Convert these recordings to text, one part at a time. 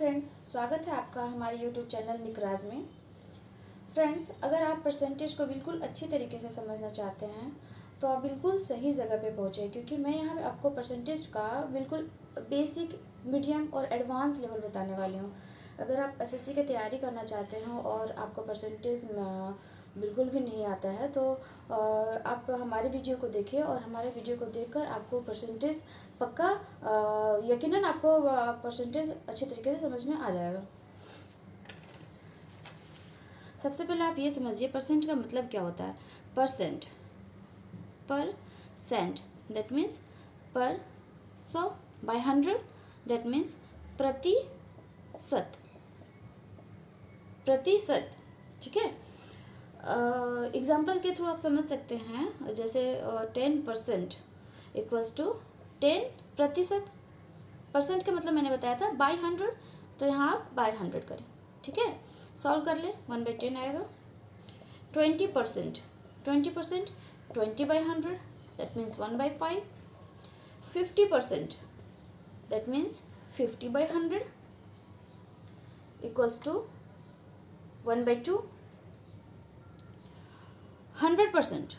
Friends, स्वागत है आपका हमारे यूट्यूब चैनल निकराज में। फ्रेंड्स, अगर आप परसेंटेज को बिल्कुल अच्छी तरीके से समझना चाहते हैं तो आप बिल्कुल सही जगह पे पहुँचे, क्योंकि मैं यहाँ पे आपको परसेंटेज का बिल्कुल बेसिक, मीडियम और एडवांस लेवल बताने वाली हूँ। अगर आप एसएससी की तैयारी करना चाहते हो और आपको परसेंटेज बिल्कुल भी नहीं आता है तो आप हमारे वीडियो को देखिए, और हमारे वीडियो को देखकर आपको परसेंटेज पक्का यकीनन आपको परसेंटेज अच्छे तरीके से समझ में आ जाएगा। सबसे पहले आप ये समझिए परसेंट का मतलब क्या होता है। परसेंट, दैट मीन्स पर 100 बाय 100, दैट मीन्स प्रतिशत, ठीक है। एग्जाम्पल के थ्रू आप समझ सकते हैं, जैसे 10% इक्वल्स टू 10%। परसेंट का मतलब मैंने बताया था बाय 100, तो यहाँ आप बाय 100 करें, ठीक है। सॉल्व कर लें, 1/10 आएगा। 20%, 20 by 100, that means 1/5। 50%, that means 50 by 100 equals to 1/2। 100%,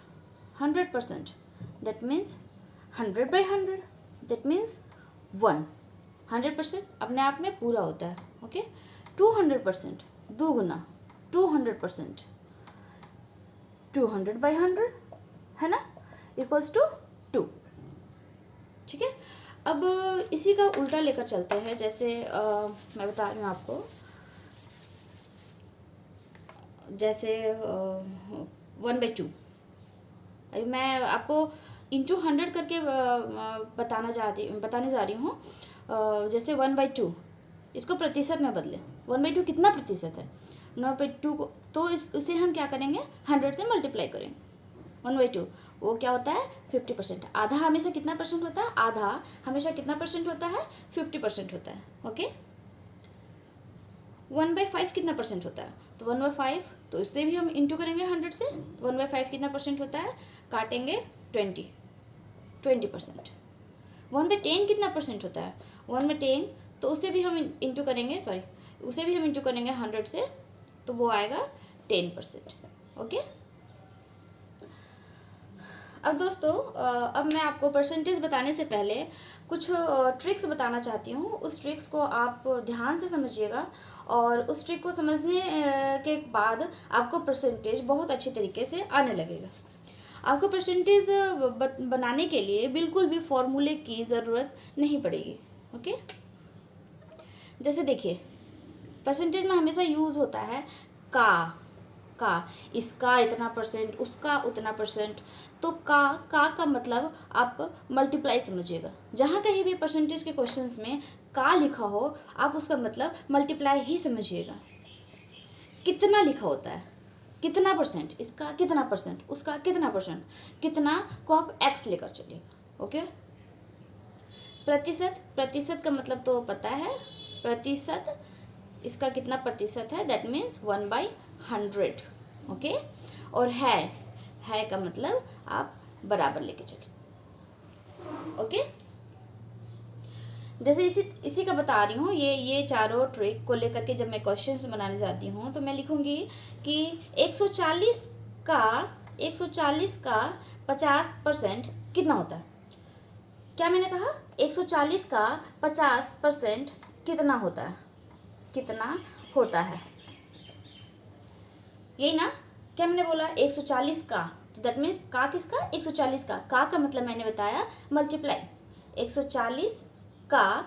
that means 100 by 100, that means 1। 100% अपने आप में पूरा होता है, ओके। 200% दुगुना, 200%, 200 by 100 है ना, इक्वल्स टू 2, ठीक है। अब इसी का उल्टा लेकर चलते हैं, जैसे मैं बता रही हूँ आपको, जैसे 1/2। अभी मैं आपको इंटू 100 करके बताने जा रही हूँ। जैसे 1/2, इसको प्रतिशत में बदले। 1/2 कितना प्रतिशत है? 1/2 को तो इसे हम क्या करेंगे, 100 से मल्टीप्लाई करेंगे। 1/2 वो क्या होता है, 50%। आधा हमेशा कितना परसेंट होता है? आधा हमेशा कितना परसेंट होता है? 50% होता है, ओके। 1/5 कितना परसेंट होता है? तो 1/5, तो इससे भी हम इंटू करेंगे 100 से। 1/5 कितना परसेंट होता है? काटेंगे 20%। 1/10 कितना परसेंट होता है? 1/10, तो उसे भी हम इंटू करेंगे, उसे भी हम इंटू करेंगे 100 से, तो वो आएगा 10%, ओके। अब दोस्तों, अब मैं आपको परसेंटेज बताने से पहले कुछ ट्रिक्स बताना चाहती हूँ। उस ट्रिक्स को आप ध्यान से समझिएगा, और उस ट्रिक को समझने के बाद आपको परसेंटेज बहुत अच्छे तरीके से आने लगेगा। आपको परसेंटेज बनाने के लिए बिल्कुल भी फॉर्मूले की ज़रूरत नहीं पड़ेगी, ओके। जैसे देखिए, परसेंटेज में हमेशा यूज़ होता है का, इसका इतना परसेंट, उसका उतना परसेंट। तो का मतलब आप मल्टीप्लाई समझिएगा। जहाँ कहीं भी परसेंटेज के क्वेश्चंस में का लिखा हो, आप उसका मतलब मल्टीप्लाई ही समझिएगा। कितना लिखा होता है, कितना परसेंट, इसका कितना परसेंट, उसका कितना परसेंट, कितना को आप एक्स लेकर चलिएगा, ओके। प्रतिशत का मतलब तो पता है, प्रतिशत, इसका कितना प्रतिशत है, दैट मीन्स 1/100, ओके। और है का मतलब आप बराबर लेके चलिए, ओके। जैसे इसी का बता रही हूँ, ये चारों ट्रिक को लेकर के जब मैं क्वेश्चंस बनाने जाती हूँ तो मैं लिखूंगी कि 140 का 50% कितना होता है। क्या मैंने कहा? 140 का 50% कितना होता है, यही ना? क्या मैंने बोला? 140 का, दैट मीन्स का किसका? 140 का मतलब मैंने बताया मल्टीप्लाई। 140 का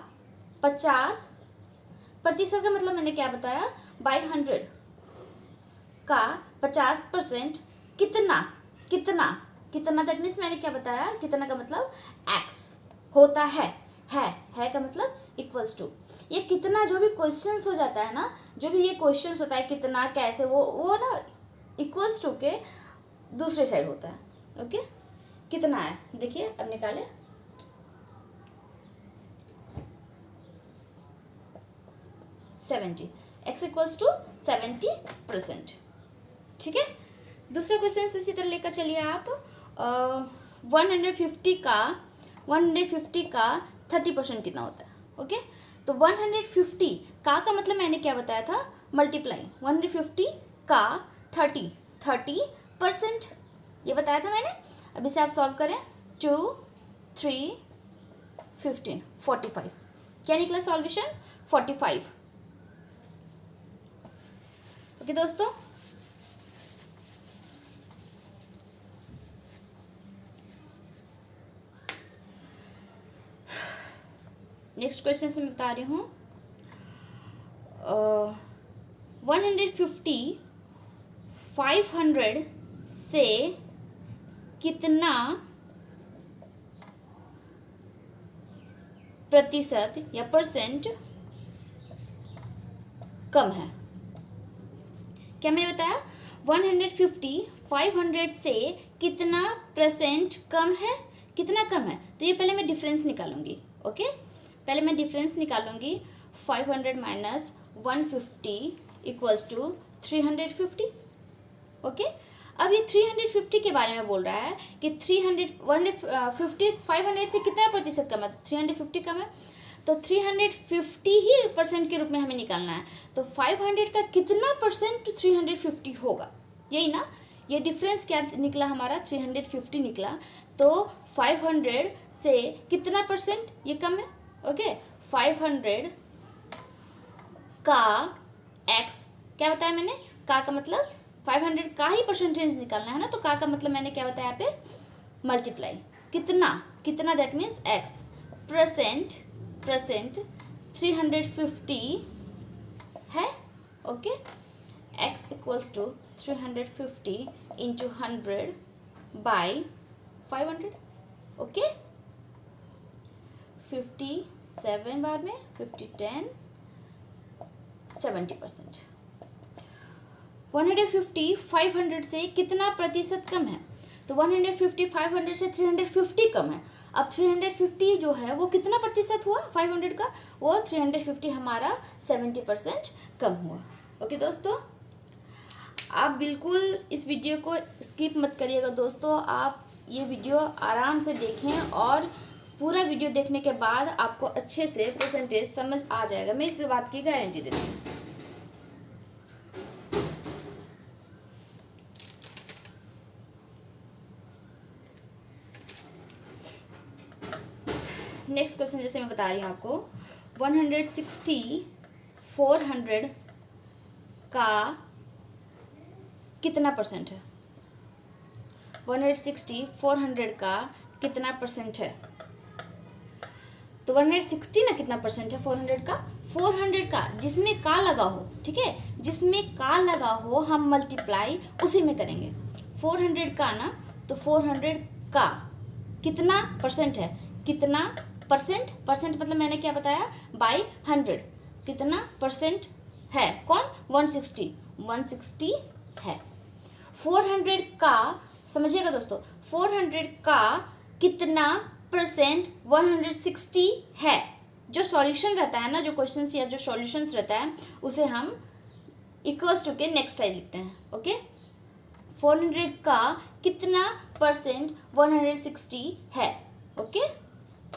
50% का मतलब मैंने क्या बताया? बाय 100 का 50% कितना, दैट मीन्स मैंने क्या बताया? कितना का मतलब एक्स होता है का मतलब इक्वल्स टू। ये कितना जो भी क्वेश्चंस हो जाता है ना, जो भी ये क्वेश्चंस होता है कितना, कैसे, वो ना इक्वल्स टू के दूसरे साइड होता है, ओके। कितना है देखिए, अब निकालें। 70, x इक्वल्स टू 70%, ठीक है। दूसरा क्वेश्चन इसी तरह लेकर चलिए आप। 150 का 30% कितना होता है, ओके। तो 150 का मतलब मैंने क्या बताया था, मल्टीप्लाई 150 का 30% ये बताया था मैंने। अब इसे आप सॉल्व करें, 2 3 15 45, क्या निकला सॉल्यूशन 45। ओके दोस्तों, नेक्स्ट क्वेश्चन से मैं बता रही हूँ 150 500 से कितना प्रतिशत या परसेंट कम है। क्या मैंने बताया, 150 500 से कितना परसेंट कम है, कितना कम है। तो ये पहले मैं डिफरेंस निकालूंगी। ओके, पहले मैं डिफरेंस निकालूंगी। 500 माइनस 150 इक्वल्स टू 350। ओके, अब ये 350 के बारे में बोल रहा है कि 150 500 से कितना प्रतिशत कम है, 350 कम है, तो 350 ही परसेंट के रूप में हमें निकालना है। तो 500 का कितना परसेंट 350 होगा, यही ना। ये डिफरेंस क्या निकला हमारा, 350 निकला। तो 500 से कितना परसेंट ये कम है। ओके, 500 का x, क्या बताया मैंने, का मतलब 500 का ही परसेंटेज निकालना है ना, तो का मतलब मैंने क्या बताया यहाँ पे, मल्टीप्लाई कितना दैट मीन्स x परसेंट 350 है। Okay, x equals to 350 into 100 by 500। Okay, 57 बार में 50 10 70%। 150 500 से कितना प्रतिशत कम है, तो 150 500 से 350 कम है। अब 350 जो है वो कितना प्रतिशत हुआ 500 का, वो 350 हमारा 70% कम हुआ। ओके दोस्तों, आप बिल्कुल इस वीडियो को स्किप मत करिएगा दोस्तों, आप ये वीडियो आराम से देखें और पूरा वीडियो देखने के बाद आपको अच्छे से परसेंटेज समझ आ जाएगा, मैं इस बात की गारंटी देती हूँ। नेक्स्ट क्वेश्चन जैसे मैं बता रही हूँ आपको, 160 400 का कितना परसेंट है। 160 400 का कितना परसेंट है, तो 160 ना कितना परसेंट है 400 का, 400 का जिसमें का लगा हो, ठीक है, जिसमें का लगा हो हम मल्टीप्लाई उसी में करेंगे। 400 का ना, तो 400 का कितना परसेंट है, कितना परसेंट मतलब मैंने क्या बताया, बाई 100 कितना परसेंट है, कौन 160 है। 400 का समझिएगा दोस्तों, 400 का कितना परसेंट 160 है। जो सॉल्यूशन रहता है ना, जो क्वेश्चंस या जो सॉल्यूशंस रहता है उसे हम इक्वल्स टू के नेक्स्ट टाइम लिखते हैं। ओके, 400 का कितना परसेंट 160 है। Okay,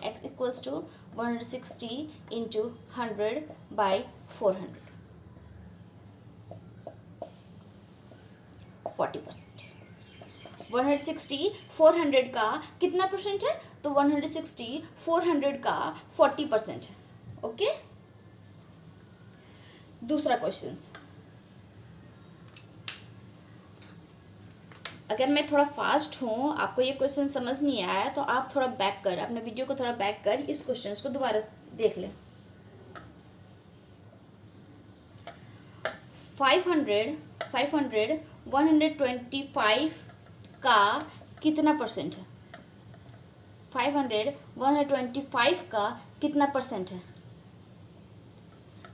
x equals to 160 into 100 by 400 40%। 160 400 का कितना परसेंट है, तो 160 400 का 40% है। ओके, दूसरा क्वेश्चन, अगर मैं थोड़ा फास्ट हूँ, आपको ये क्वेश्चन समझ नहीं आया, तो आप थोड़ा बैक कर, अपने वीडियो को थोड़ा बैक कर इस क्वेश्चन को दोबारा देख लें। 500 125 का कितना परसेंट है, 500 125 का कितना परसेंट है,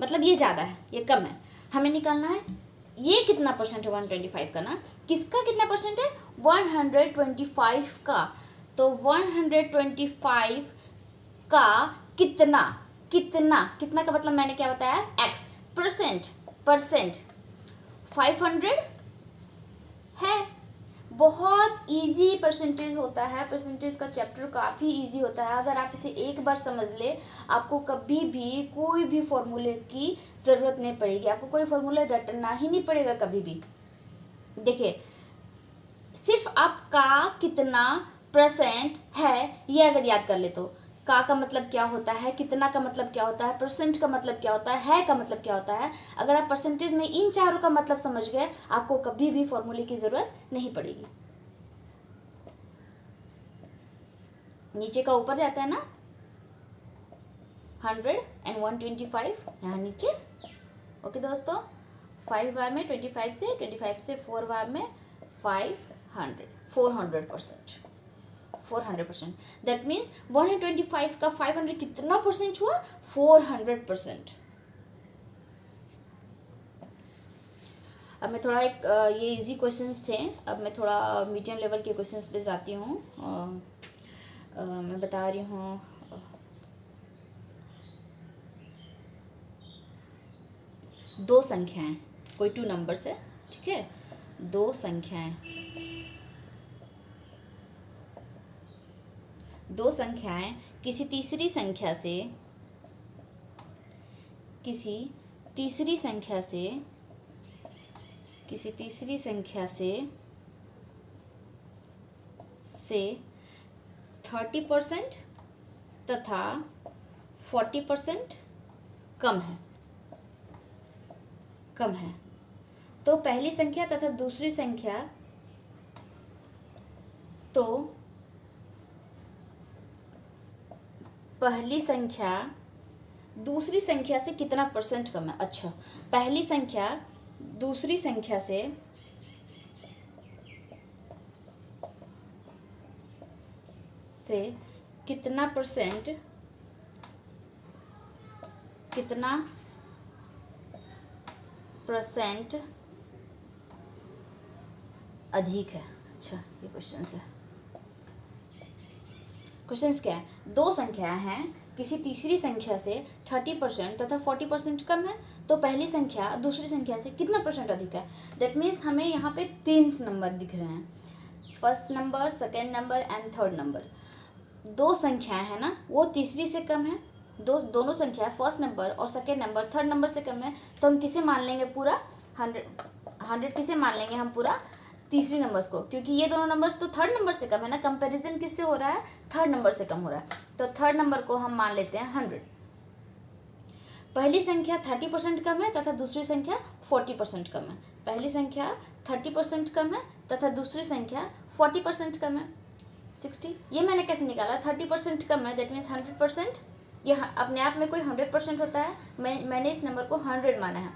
मतलब ये ज़्यादा है ये कम है, हमें निकालना है ये कितना परसेंट है 125 का ना, किसका कितना परसेंट है 125 का, तो 125 का कितना का मतलब मैंने क्या बताया, x परसेंट 500 है बहुत इजी परसेंटेज होता है, परसेंटेज का चैप्टर काफ़ी इजी होता है। अगर आप इसे एक बार समझ ले, आपको कभी भी कोई भी फॉर्मूले की ज़रूरत नहीं पड़ेगी, आपको कोई फॉर्मूला रटना ही नहीं पड़ेगा कभी भी। देखिए, सिर्फ आप का कितना परसेंट है ये अगर याद कर ले, तो का मतलब क्या होता है, कितना का मतलब क्या होता है, परसेंट का मतलब क्या होता है का मतलब क्या होता है, अगर आप परसेंटेज में इन चारों का मतलब समझ गए, आपको कभी भी फॉर्मूले की ज़रूरत नहीं पड़ेगी। नीचे का ऊपर जाता है ना, 100 and 125 यहाँ नीचे। ओके दोस्तों, 5 बार में 25 से 4 बार में 500, 400%। दैट मीन्स 125 का 500 कितना परसेंट हुआ, 400%। अब मैं थोड़ा ये इजी क्वेश्चंस थे, अब मैं थोड़ा मीडियम लेवल के क्वेश्चंस पे जाती हूँ। मैं बता रही हूँ, दो संख्याएं, कोई 2 नंबर्स है, ठीक है, दो संख्याएं किसी तीसरी संख्या से 30% तथा 40% कम है, तो पहली संख्या तथा दूसरी संख्या से कितना परसेंट कम है। अच्छा, पहली संख्या दूसरी संख्या से कितना परसेंट अधिक है। अच्छा, ये क्वेश्चंस क्या है, दो संख्याएं हैं, किसी तीसरी संख्या से 30% तथा 40% कम है, तो पहली संख्या दूसरी संख्या से कितना परसेंट अधिक है। दैट मीन्स हमें यहाँ पे 3 नंबर दिख रहे हैं, first number, second number and third number. दो संख्याएं हैं ना, वो तीसरी से कम है, दोनों संख्या फर्स्ट नंबर और सेकेंड नंबर थर्ड नंबर से कम है, तो हम किसे मान लेंगे पूरा 100 किसे मान लेंगे हम पूरा, तीसरी नंबर्स को, क्योंकि ये दोनों नंबर्स तो थर्ड नंबर से कम है ना, कंपैरिजन किससे हो रहा है, थर्ड नंबर से कम हो रहा है, तो थर्ड नंबर को हम मान लेते हैं 100। पहली संख्या 30% कम है तथा दूसरी संख्या 40% कम है, पहली संख्या 30% कम है तथा दूसरी संख्या 40% कम है, 60। ये मैंने कैसे निकाला, 30% कम है, दैट मीन्स 100%, ये अपने आप में कोई 100% होता है, मैंने इस नंबर को 100 माना है,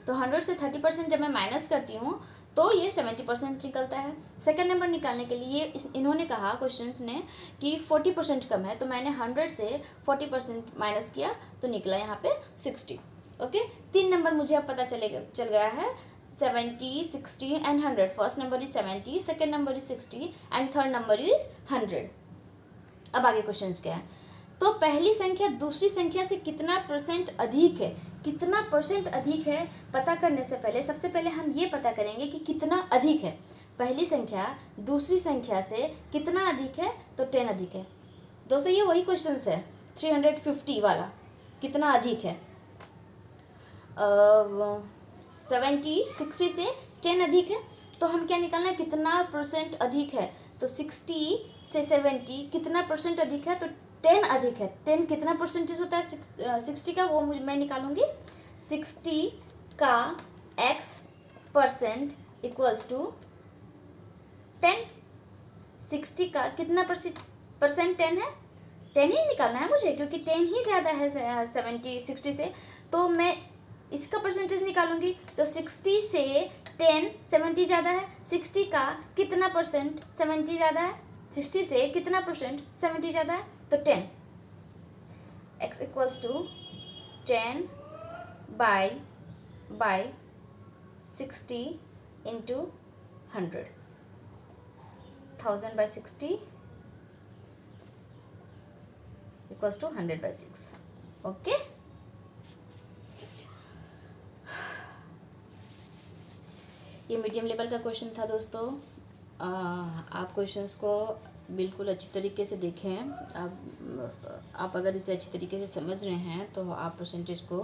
तो 100 से 30% जब मैं माइनस करती हूँ तो ये 70% निकलता है। सेकंड नंबर निकालने के लिए इन्होंने कहा क्वेश्चंस ने कि 40% कम है, तो मैंने 100 से 40% माइनस किया तो निकला यहाँ पे 60। ओके, 3 नंबर मुझे अब पता चल गया है, 70, 60 and 100। First number is 70, second number is 60 and third number is 100। अब आगे क्वेश्चंस क्या है, तो पहली संख्या दूसरी संख्या से कितना परसेंट अधिक है, कितना परसेंट अधिक है पता करने से पहले सबसे पहले हम ये पता करेंगे कि कितना अधिक है। पहली संख्या दूसरी संख्या से कितना अधिक है, तो 10 अधिक है। दोस्तों ये वही क्वेश्चन है 350 वाला, कितना अधिक है, 60 से 10 अधिक है, तो हम क्या निकालना है, कितना परसेंट अधिक है, तो 60 से 70 कितना परसेंट अधिक है, तो 10 अधिक है। 10 कितना परसेंटेज होता है 60 का, वो मैं निकालूंगी, 60 का x% इक्वल्स टू 10। 60 का कितना परसेंट 10 है, 10 ही निकालना है मुझे, क्योंकि 10 ही ज़्यादा है 60 से, तो मैं इसका परसेंटेज निकालूंगी, तो 60 से 10 70 ज़्यादा है, 60 का कितना परसेंट 70 ज़्यादा है, 60 से कितना परसेंट 70 ज़्यादा है, तो 10। x equals to 10 by 60 into 100, 1000 by 60 equals to 100/6। Okay, ये मीडियम लेवल का क्वेश्चन था दोस्तों। आप क्वेश्चंस को बिल्कुल अच्छी तरीके से देखें। आप अगर इसे अच्छी तरीके से समझ रहे हैं तो आप परसेंटेज को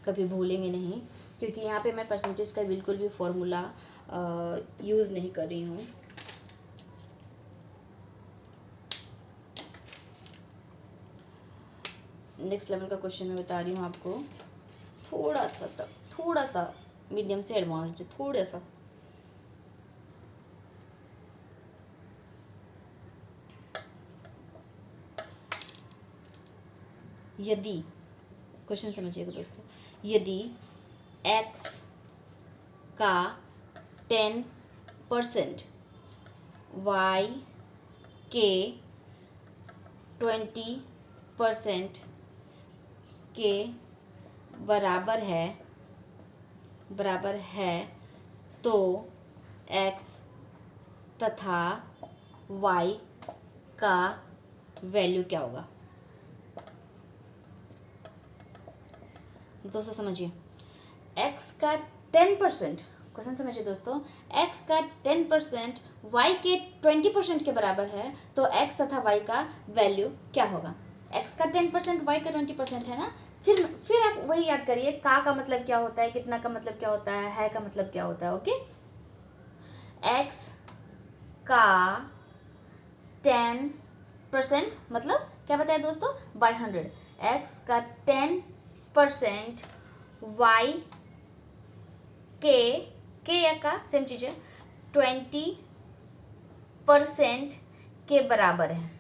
कभी भूलेंगे नहीं, क्योंकि यहाँ पे मैं परसेंटेज का बिल्कुल भी फॉर्मूला यूज़ नहीं कर रही हूँ। नेक्स्ट लेवल का क्वेश्चन मैं बता रही हूँ आपको, थोड़ा सा मीडियम से एडवांस्ड, थोड़ा सा। यदि, क्वेश्चन समझिएगा दोस्तों, यदि x का 10% y के 20% के बराबर है तो x तथा y का वैल्यू क्या होगा। दोस्तों समझिए, x का 10%, क्वेश्चन समझिए दोस्तों, x का 10% y के 20% के बराबर है तो x तथा y का वैल्यू क्या होगा। x का 10% y का 20% है ना। फिर आप वही याद करिए, का मतलब क्या होता है, कितना का मतलब क्या होता है का मतलब क्या होता है। ओके, x का 10% मतलब क्या बताया दोस्तों, बाय 100। x का 10% y के या का सेम चीज़ है 20% के बराबर है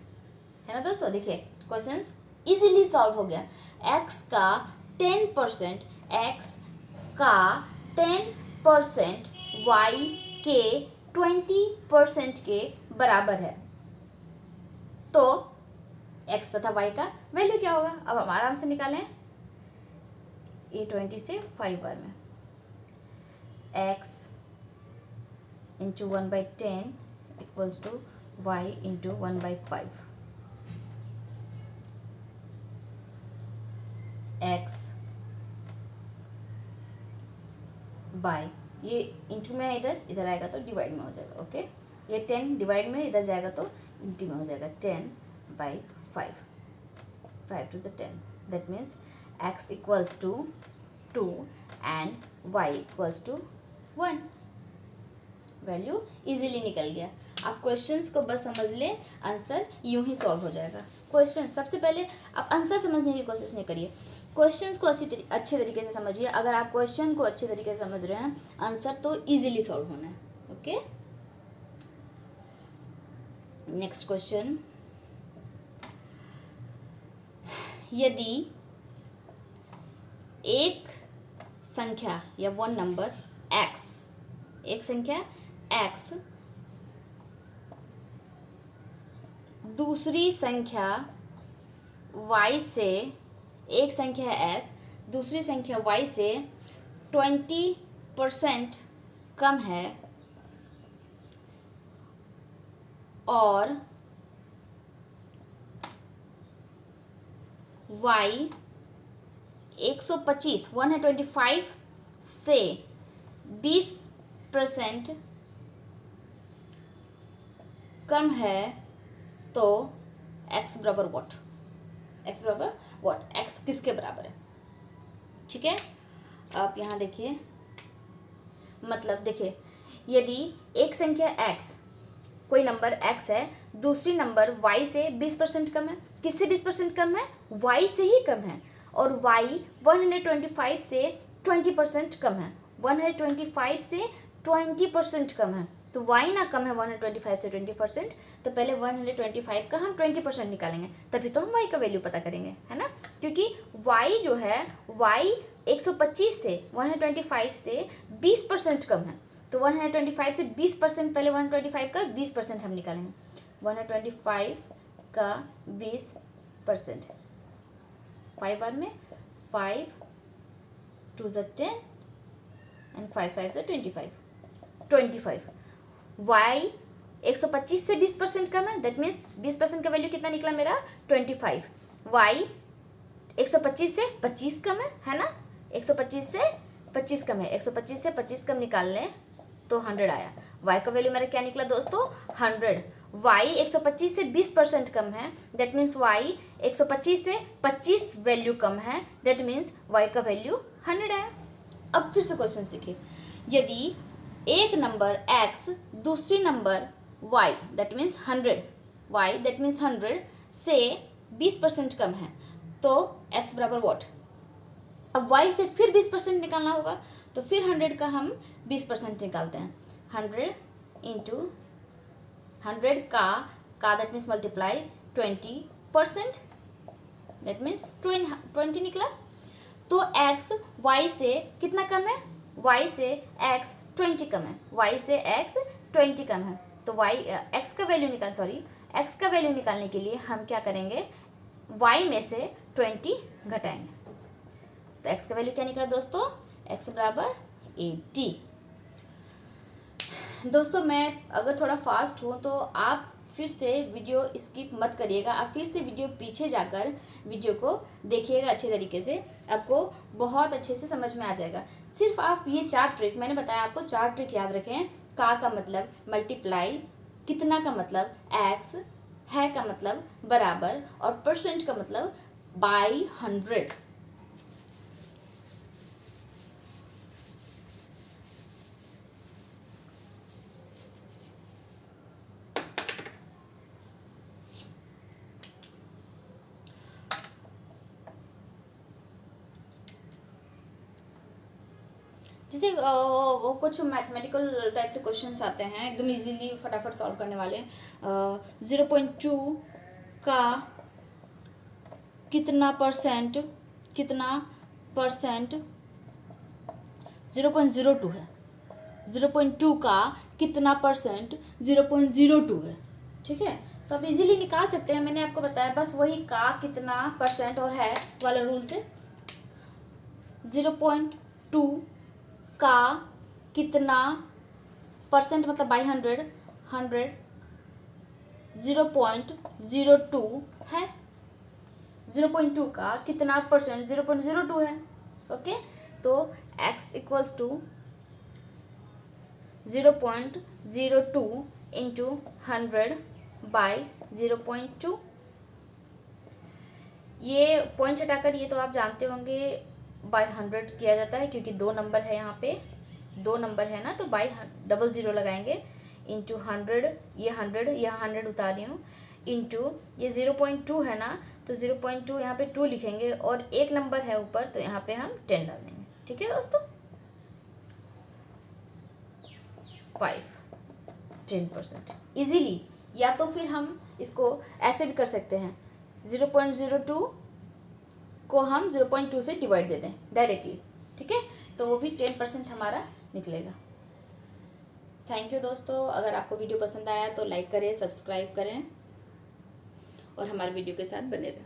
ना दोस्तों। देखिए क्वेश्चंस इजीली सॉल्व हो गया। x का 10% y के 20% के बराबर है तो x तथा y का वैल्यू क्या होगा। अब हम आराम से निकालें, ये 20 से 5 बार में x into 1/10 equals to y into 1/5। x by, ये इंटू में है, इधर आएगा तो डिवाइड में हो जाएगा। ओके, ये 10 डिवाइड में इधर जाएगा तो इंटू में हो जाएगा 10/5, 5 to the 10, that means x equals to 2 and y equals to 1। Value easily निकल गया। आप क्वेश्चंस को बस समझ लें, आंसर यूं ही सॉल्व हो जाएगा। क्वेश्चन सबसे पहले आप आंसर समझने की कोशिश नहीं करिए, क्वेश्चंस को अच्छे तरीके से समझिए। अगर आप क्वेश्चन को अच्छे तरीके से समझ रहे हैं, आंसर तो इजीली सॉल्व होना है। ओके, नेक्स्ट क्वेश्चन, यदि एक संख्या या वन नंबर x, एक संख्या x दूसरी संख्या y से, एक संख्या s दूसरी संख्या y से 20% कम है और y 125 से 20% कम है तो x बराबर व्हाट, x किसके बराबर है। ठीक है, आप यहाँ देखिए, मतलब देखिए, यदि एक संख्या x, कोई नंबर x है, दूसरी नंबर y से 20% कम है। किससे 20% कम है, y से ही कम है, और y 125 से 20% कम है। 125 से 20% कम है तो y ना कम है 125 से 20%, तो पहले 125 का हम 20% निकालेंगे, तभी तो हम y का वैल्यू पता करेंगे, है ना। क्योंकि y जो है, y 125 से 125 से 20% कम है, तो 125 से 20%, पहले 125 का 20% हम निकालेंगे। 125 का 20% है 5 बार में, 5 2 ज़ 10 एंड 5 5 ज़ 25। y 125 से 20% कम है, दैट मीन्स 20% का वैल्यू कितना निकला मेरा 25। y 125 से 25 कम है ना, 125 से 25 कम है, 125 से 25 कम निकाल लें तो 100 आया। y का वैल्यू मेरा क्या निकला दोस्तों 100। y 125 से 20% कम है, दैट मीन्स y 125 से 25 वैल्यू कम है, दैट मीन्स y का वैल्यू 100 है। अब फिर से क्वेश्चन सीखिए, यदि एक नंबर x दूसरी नंबर y दैट मीन्स 100 से 20% कम है तो x बराबर व्हाट। अब y से फिर 20% निकालना होगा, तो फिर 100 का हम 20% निकालते हैं। 100 इंटू 100 का that means multiply 20%, that means 20 निकला। तो x y से कितना कम है, y से x 20 कम है, y से x 20 कम है। तो x का वैल्यू निकालने के लिए हम क्या करेंगे, y में से 20 घटाएंगे। तो x का वैल्यू क्या निकला दोस्तों, x बराबर 80। दोस्तों मैं अगर थोड़ा फास्ट हूँ तो आप फिर से वीडियो स्किप मत करिएगा, आप फिर से वीडियो पीछे जाकर वीडियो को देखिएगा अच्छे तरीके से, आपको बहुत अच्छे से समझ में आ जाएगा। सिर्फ आप ये 4 ट्रिक मैंने बताया आपको, 4 ट्रिक याद रखें। का मतलब मल्टीप्लाई, कितना का मतलब x, है का मतलब बराबर, और परसेंट का मतलब बाई 100। जैसे वो कुछ मैथमेटिकल टाइप से क्वेश्चंस आते हैं एकदम इजीली फटाफट सॉल्व करने वाले। 0.2 का कितना परसेंट 0.02 है। 0.2 का कितना परसेंट 0.02 है, ठीक है। तो आप इजीली निकाल सकते हैं, मैंने आपको बताया बस वही का कितना परसेंट और है वाला रूल से। 0.2 का कितना परसेंट मतलब बाई 100 0.02 है। 0.2 का कितना परसेंट 0.02 है, ओके। तो x equals to 0.02 into 100 by 0.2। ये पॉइंट हटाकर ये तो आप जानते होंगे बाई 100 किया जाता है, क्योंकि 2 नंबर है यहाँ पे, 2 नंबर है ना, तो बाई 00 लगाएंगे इंटू 100, ये 100 यहाँ 100 उतार रही हूँ, इंटू ये 0.2 है ना, तो 0.2 यहाँ पे 2 लिखेंगे और एक नंबर है ऊपर तो यहाँ पे हम 10 डाल देंगे, ठीक है दोस्तों। 10% इजीली, या तो फिर हम इसको ऐसे भी कर सकते हैं, 0.02 को हम 0.2 से डिवाइड दे दें डायरेक्टली, ठीक है, तो वो भी 10% हमारा निकलेगा। थैंक यू दोस्तों, अगर आपको वीडियो पसंद आया तो लाइक करें, सब्सक्राइब करें और हमारे वीडियो के साथ बने रहें।